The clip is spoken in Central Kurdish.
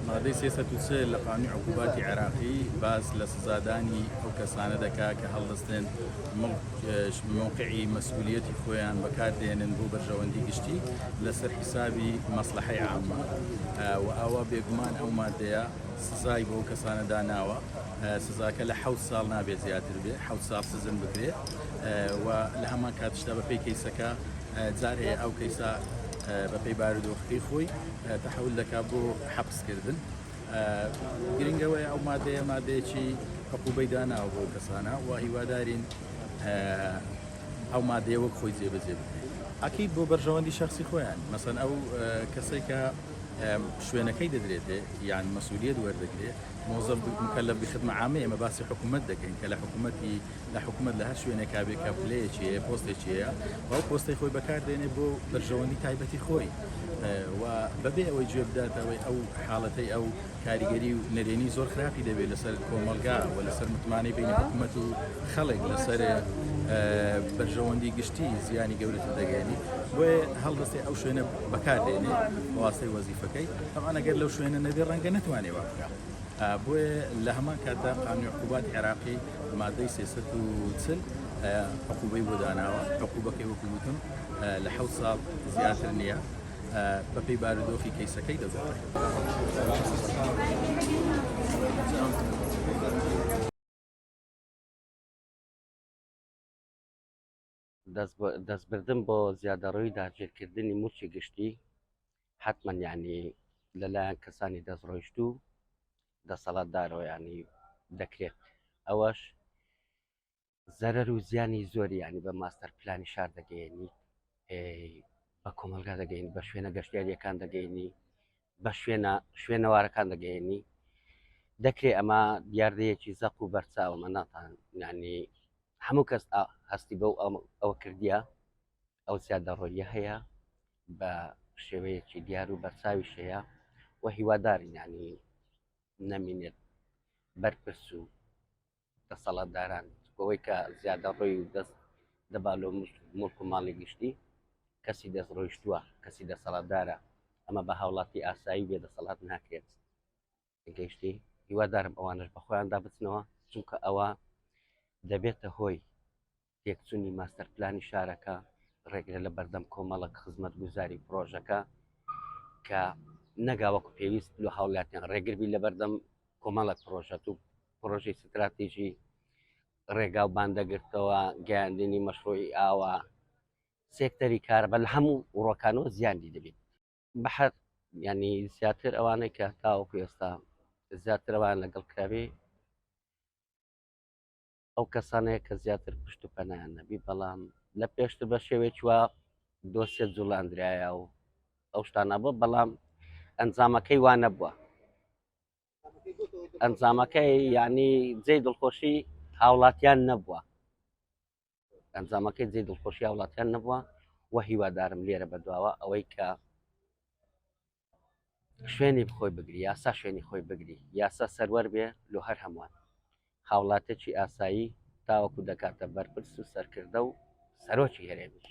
مادەی 303 لە قانونی عقوباتی عێراقی باس لە سزادانی ئەو کەسانە دەکا کە هەڵدەستێن موقعی مەسئولیەتی خۆیان بەکاردێنن بۆ بەرژەوەندی گشتی لەسەر حیسابی مەسلحەی عامە و ئاوا بێگومان ئەو مادەیە سزای بۆ کەسانە داناوە سزاکە لە 7 ساڵ نابێت زیاتر بێ 7 ساڵ سزن بکرێت و لە هەمان کاتشتا بەپێی کەیسەکە جار هەیە ئەو کەیسا بەپێی بارودۆخەکەی خۆی تەحول دەکات بۆ حەبسکردن گرنگەوەی ئەو مادەیەکی عقوبەی داناوە بۆ کەسانە و هیوادارین ئەو مادەیە وەک خۆی جێبەجێ بکرێت ئەکید بۆ بەرژەوەندی شخصی خۆیان مەسەن ئەو کەسێک کە شوێنەکەی دەدرێتێ یان مەسئولیت وەردەگرێت موظف مکلف بخدمە عامە ئێمە باسی حکوومەت دەکەین کە لە حکوومەت لە هەر شوێنێکا بێ کە پلەیەکی هەیە پۆستێکی هەیە و ئەو پۆستی خۆی بەکاردێنێ بۆ بەرژەوەندی تایبەتی خۆی و بەبێ ئەوەی گوێ بداتەوەی ئەو حاڵەتەی ئەو کاریگەری و نەرێنی زۆر خراپی دەبێت لەسەر کۆمەلگا و لەسەر متمانەی بینی حکوومەت و خەڵک لەسەر بەرژەوەندی گشتی زیانی گەورەتر دەگەێنی بۆیە هەڵدەستی ئەو شوێنە بەکاردێنێ بەواستەی وەزیفەکەی طبعا ئەگەر لەو شوێنە نەبێ ڕەنگە نەتوانێ وابکە بۆیە لە هەمان کاتدا قانونی عقوباتی عێراقی مادەی 340 عقوبەی بۆ داناوە عقوبەکەی وەکو گوتم لە 7 ساڵ زیاتر نییە بەپێی بارودۆخی کەیسەکەی دەبێت. دەستبردن بۆ زیادەڕەوی داگیرکردنی موچی گشتی حتمما یعنی لەلایەن کەسانی دەستڕۆیشت و دەسەڵاتدارەوە ینی دەکرێت ئەوەش زەرەر و زیانی زۆری ینی بە ماستەر پلانی شار دەگەیەنی بە کۆمەلگا دەگەین بە شوێنە گەشتیاریەکان دەگەینی بە شوێنەوارەکان دەگەیەنی دەکرێت ئەمە دیاردەیەکی زەق و بەرچاوە مەناتان ینی هەموو کەس هەستی بەو ئەوە کردیە ئەو زیادەڕۆیە هەیە بە شێوەیەکی دیار و بەرچاویش هەیە و هیوادارین ینی نەمینێت بەرپرس و دەسەڵاتداران بەوەی کە زیادەڕۆی و دەست دەبالۆ مڵک و ماڵی گشتی کەسی دەستڕۆیشتووە کەسی دەسەڵاتدارە ئەمە بە هاوڵاتی ئاسایی بێ دەسەڵات ناکرێت گەیشتی هیوادارم ئەوانش بە خۆیاندا بچنەوە چونکە ئەوە دەبێتە هۆی تێکچوونی ماستەر پلانی شارەکە ڕێگرە لە بەردەم کۆمەڵک خزمەت گوزاری پرۆژەکە کە نەگاوەکو پێویست لە هاوڵاتیان ڕێگربی لە بەردەم کۆمەڵک پرۆژەت و پرۆژەی استراتیژی ڕێگا و باندەگرتەوە گەیاندنی مەشروعی ئاوە سێکتەری کارە بە لە هەموو ڕۆکانەوە زیانی دەبێت بەحەر ینی زیاتر ئەوانەی کە تاوەکو ئێستا زیاتر ئەوان لەگەڵ کراوێ ئەو کەسانەیە کە زیاتر پشت و پەنایان نەبی بەڵام لە پێشتر بە شێوێکی وە دۆسیە جوڵاندرایە و ئەو شتانە بووە بەڵام ئەنجامەکەی وا نەبووە ئەنجامەکەی ینی جێی دڵخۆشی هاوڵاتیان نەبووە ئەنجامەکەی جێی دڵخۆشی هاوڵاتیان نەبووە و هیوادارم لێرە بەدواوە ئەوەی کە شوێنی بخۆی بگری یاسا شوێنی خۆی بگری یاسا سەروەر بێ لۆ هەر هەمووان هاوڵاتێکی ئاسایی تاوەکو دەکاتە بەرپرس و سەرکردە و سەرۆکی هەرێمیش